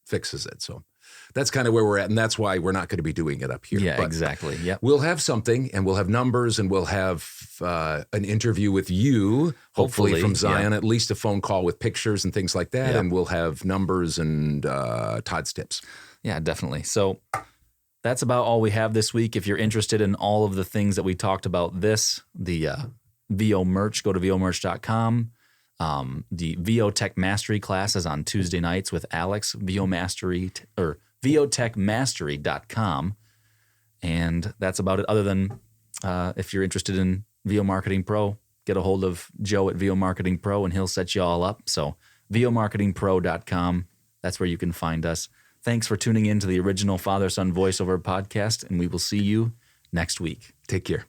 fixes it. So that's kind of where we're at. And that's why we're not going to be doing it up here. Yeah, but exactly. Yep. We'll have something, and we'll have numbers, and we'll have an interview with you, hopefully from Zion, at least a phone call with pictures and things like that. And we'll have numbers and Todd's tips. Yeah, definitely. So that's about all we have this week. If you're interested in all of the things that we talked about the VO merch, go to vomerch.com. The VO Tech Mastery class is on Tuesday nights with Alex, VO Mastery, or VOTechMastery.com. And that's about it. Other than if you're interested in VO Marketing Pro, get a hold of Joe at VO Marketing Pro and he'll set you all up. So VOMarketingPro.com, that's where you can find us. Thanks for tuning in to the original Father-Son Voiceover podcast, and we will see you next week. Take care.